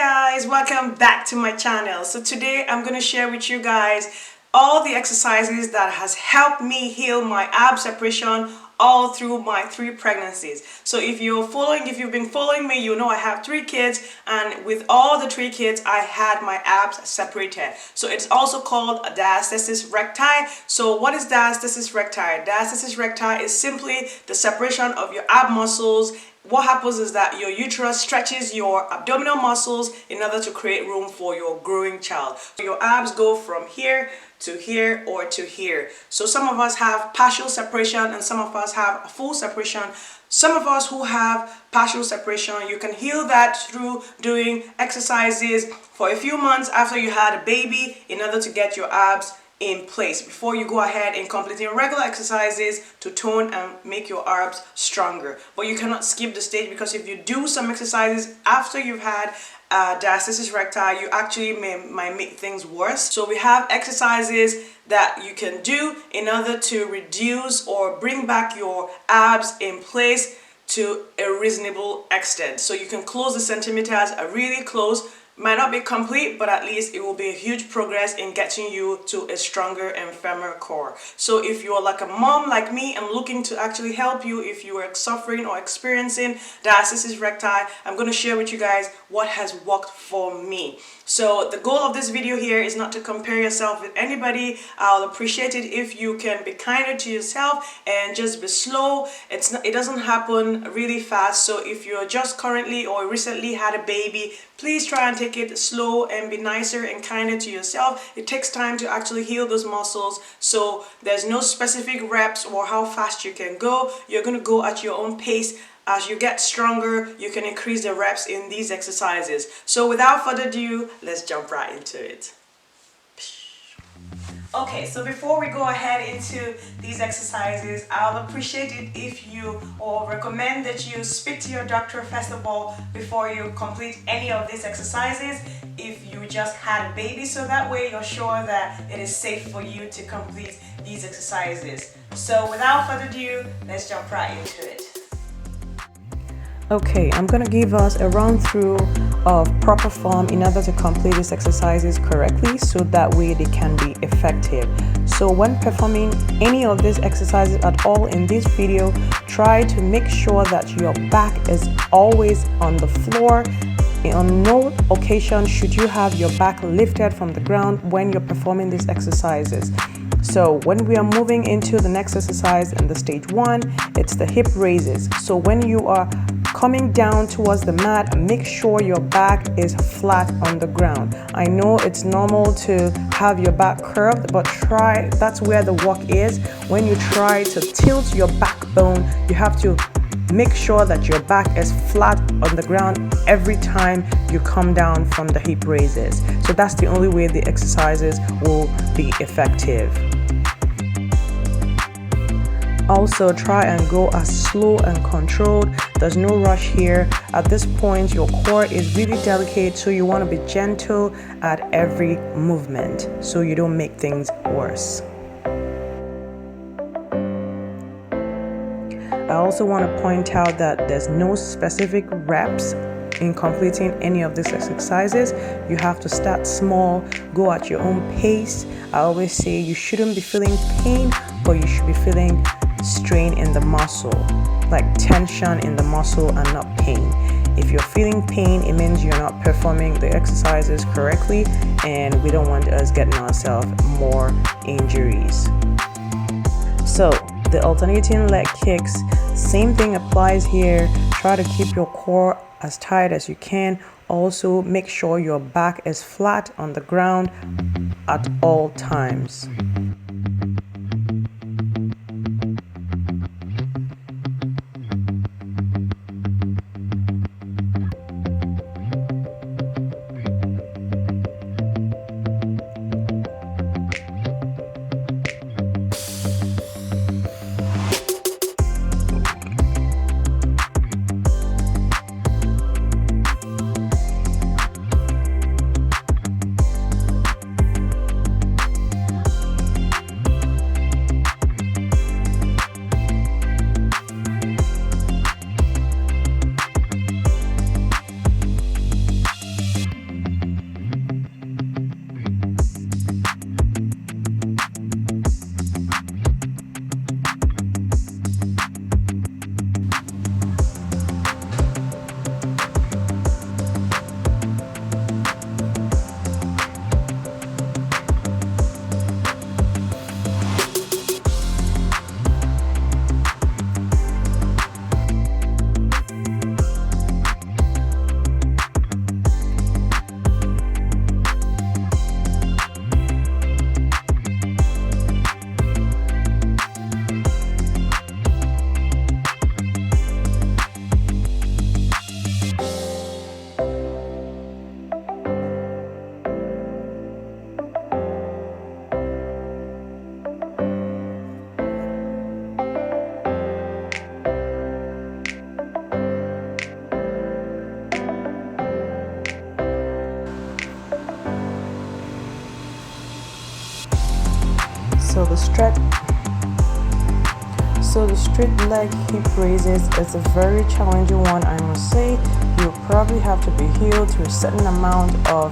guys, welcome back to my channel. So today I'm going to share with you guys all the exercises that has helped me heal my ab separation all through my 3 pregnancies. So if you've been following me, you know I have 3 kids, and with all the 3 kids I had my abs separated. So it's also called a diastasis recti. So what is diastasis recti? Diastasis recti is simply the separation of your ab muscles. What happens is that your uterus stretches your abdominal muscles in order to create room for your growing child. So your abs go from here to here or to here. So some of us have partial separation and some of us have a full separation. Some of us who have partial separation, you can heal that through doing exercises for a few months after you had a baby in order to get your abs in place before you go ahead and completing regular exercises to tone and make your abs stronger. But you cannot skip the stage, because if you do some exercises after you've had diastasis recti, you actually might make things worse. So we have exercises that you can do in order to reduce or bring back your abs in place to a reasonable extent. So you can close the centimeters really close. Might not be complete, but at least it will be a huge progress in getting you to a stronger and firmer core. So if you're like a mom like me, I'm looking to actually help you if you are suffering or experiencing diastasis recti. I'm going to share with you guys what has worked for me. So the goal of this video here is not to compare yourself with anybody. I'll appreciate it if you can be kinder to yourself and just be slow. It doesn't happen really fast. So if you're just currently or recently had a baby, please try and take it slow and be nicer and kinder to yourself. It takes time to actually heal those muscles. So there's no specific reps or how fast you can go. You're going to go at your own pace. As you get stronger, you can increase the reps in these exercises. So without further ado, let's jump right into it. Okay, so before we go ahead into these exercises, I'll appreciate it if you, or recommend that you speak to your doctor first of all before you complete any of these exercises if you just had a baby, so that way you're sure that it is safe for you to complete these exercises. So without further ado, let's jump right into it. Okay, I'm going to give us a run through of proper form in order to complete these exercises correctly, so that way they can be effective. So when performing any of these exercises at all in this video, try to make sure that your back is always on the floor. On no occasion should you have your back lifted from the ground when you're performing these exercises. So when we are moving into the next exercise in the stage 1, it's the hip raises. So when you are coming down towards the mat, make sure your back is flat on the ground. I know it's normal to have your back curved, but that's where the work is. When you try to tilt your backbone, you have to make sure that your back is flat on the ground every time you come down from the hip raises. So that's the only way the exercises will be effective. Also, try and go as slow and controlled. There's no rush here. At this point, your core is really delicate, so you want to be gentle at every movement so you don't make things worse. I also want to point out that there's no specific reps in completing any of these exercises. You have to start small, go at your own pace. I always say you shouldn't be feeling pain, but you should be feeling strain in the muscle, like tension in the muscle and not pain. If you're feeling pain, it means you're not performing the exercises correctly, and we don't want us getting ourselves more injuries. So the alternating leg kicks, same thing applies here. Try to keep your core as tight as you can. Also, make sure your back is flat on the ground at all times. So the straight leg hip raises is a very challenging one, I must say. You'll probably have to be heeled to a certain amount of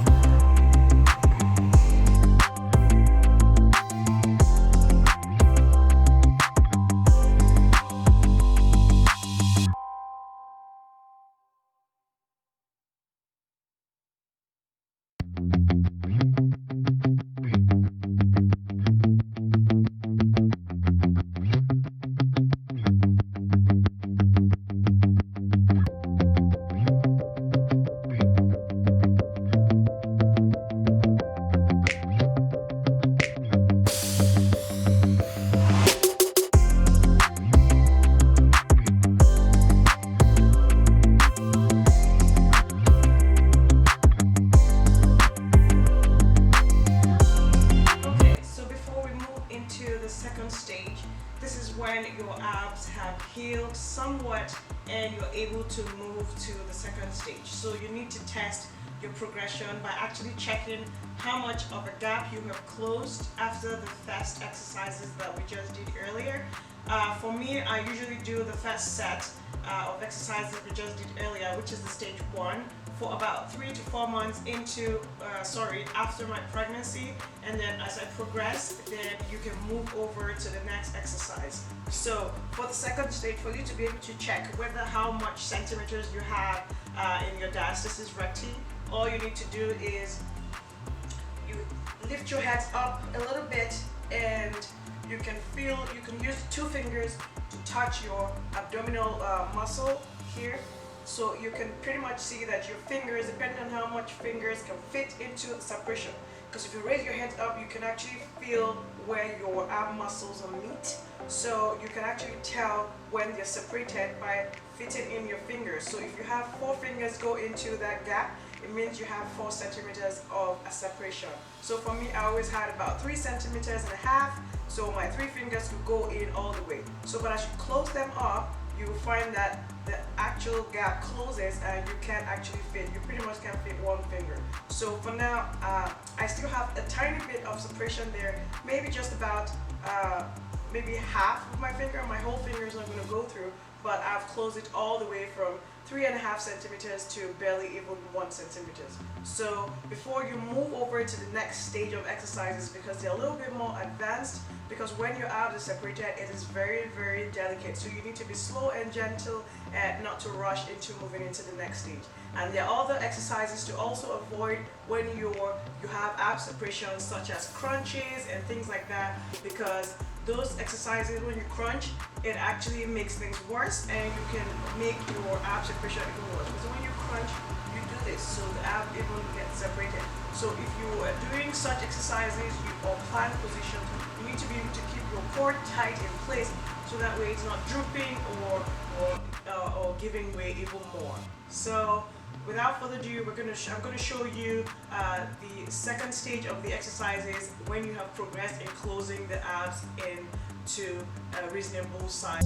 when your abs have healed somewhat and you're able to move to the second stage. So you need to test your progression by actually checking how much of a gap you have closed after the first exercises that we just did earlier. For me, I usually do the first set of exercises we just did earlier, which is the stage 1, for about 3 to 4 months after my pregnancy, and then as I progress, then you can move over to the next exercise. So for the second stage, for you to be able to check whether how much centimeters you have in your diastasis recti, all you need to do is you lift your head up a little bit, and you can use 2 fingers to touch your abdominal muscle here. So you can pretty much see that your fingers, depending on how much fingers can fit into the separation. Because if you raise your head up, you can actually feel where your ab muscles are meet. So you can actually tell when they're separated by fitting in your fingers. So if you have 4 fingers go into that gap, it means you have 4 centimeters of a separation. So for me, I always had about 3 centimeters and a half. So my 3 fingers could go in all the way. So but as you close them up, you will find that the actual gap closes and you can't actually fit. You pretty much can't fit 1 finger. So for now, I still have a tiny bit of separation there, maybe just about maybe half of my finger. My whole finger is not going to go through, but I've closed it all the way from 3.5 centimeters to barely even 1 centimeter. So before you move over to the next stage of exercises, because they're a little bit more advanced, because when your abs are separated, it is very, very delicate. So you need to be slow and gentle and not to rush into moving into the next stage. And there are other exercises to also avoid when you have ab separations, such as crunches and things like that, because those exercises, when you crunch, it actually makes things worse, and you can make your ab separation even worse. Because when you crunch, you do this, so the ab even gets separated. So if you are doing such exercises or plank positions, you need to be able to keep your core tight in place, so that way it's not drooping or giving way even more. So without further ado, I'm going to show you the second stage of the exercises when you have progressed in closing the abs into a reasonable size.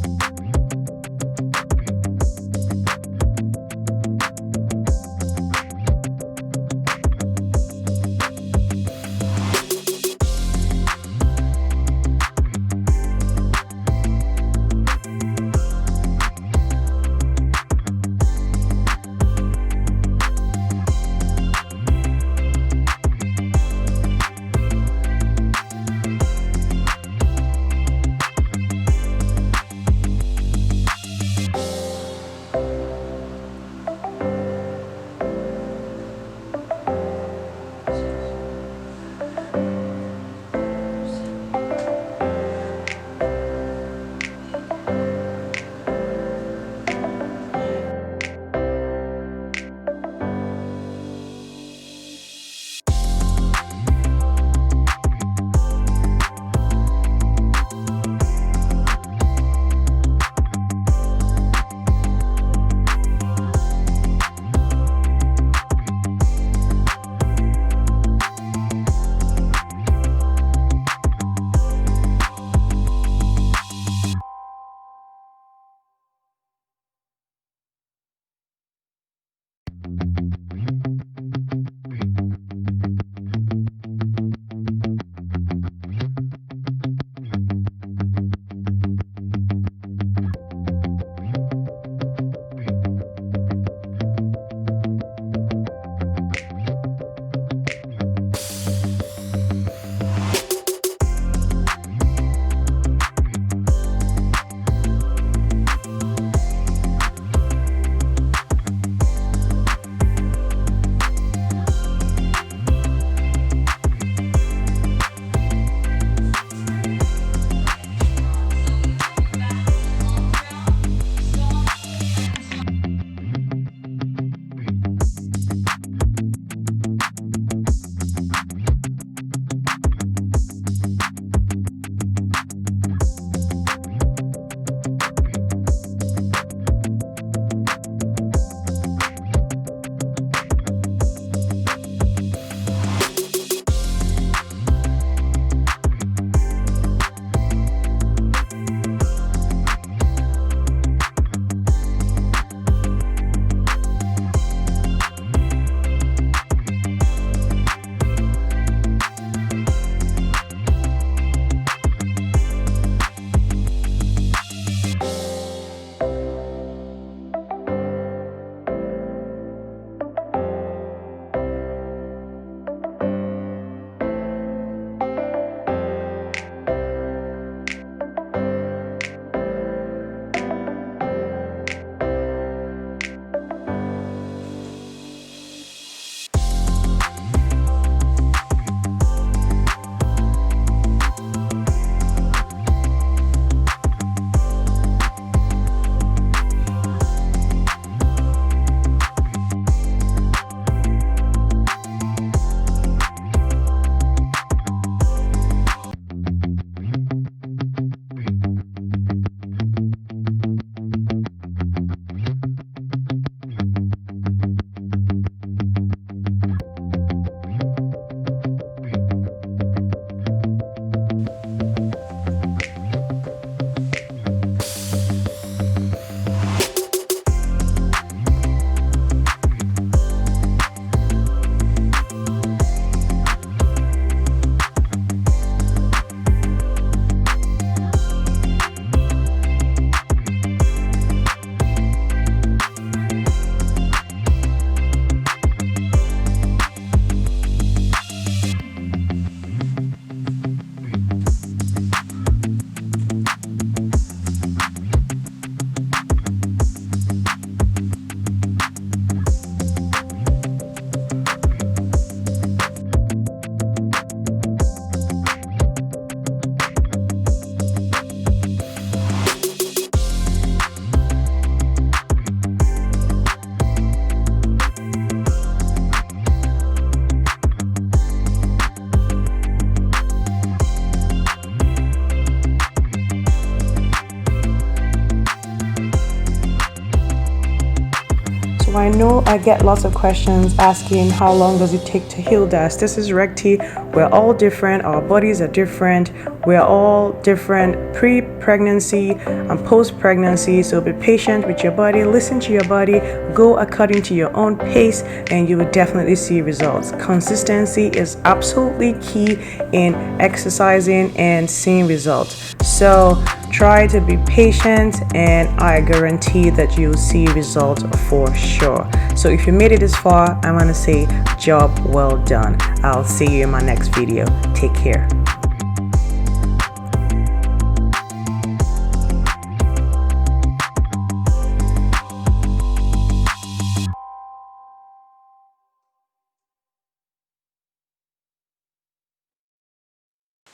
I know I get lots of questions asking how long does it take to heal diastasis recti. We're all different, our bodies are different, we're all different pre-pregnancy and post-pregnancy. So be patient with your body, listen to your body, go according to your own pace, and you will definitely see results. Consistency is absolutely key in exercising and seeing results. So try to be patient, and I guarantee that you'll see results for sure. So if you made it this far, I'm gonna say job well done. I'll see you in my next video. Take care.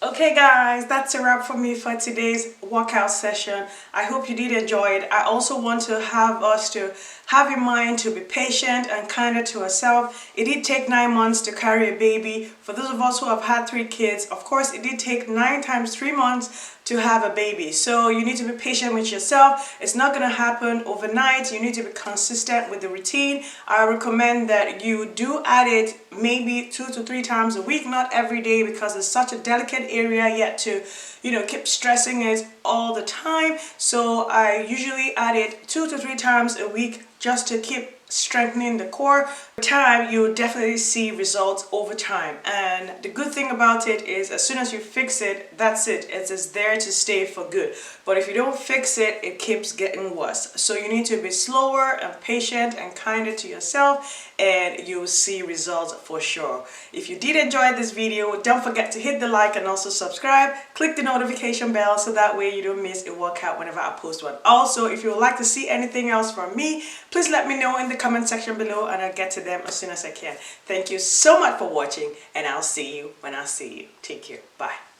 Okay guys, that's a wrap for me for today's workout session. I hope you did enjoy it. I also want to have us to have in mind to be patient and kinder to ourselves. It did take 9 months to carry a baby. For those of us who have had 3 kids, of course it did take 9 times 3 months to have a baby. So you need to be patient with yourself. It's not going to happen overnight. You need to be consistent with the routine. I recommend that you do add it maybe 2 to 3 times a week, not every day, because it's such a delicate area yet to keep stressing it all the time. So I usually add it 2 to 3 times a week just to keep strengthening the core. Over time, you'll definitely see results over time. And the good thing about it is as soon as you fix it, that's it. It is there to stay for good. But if you don't fix it, it keeps getting worse. So you need to be slower and patient and kinder to yourself, and you'll see results for sure. If you did enjoy this video, don't forget to hit the like and also subscribe. Click the notification bell so that way you don't miss a workout whenever I post one. Also, if you would like to see anything else from me, please let me know in the comment section below and I'll get to them as soon as I can. Thank you so much for watching, and I'll see you when I see you. Take care. Bye.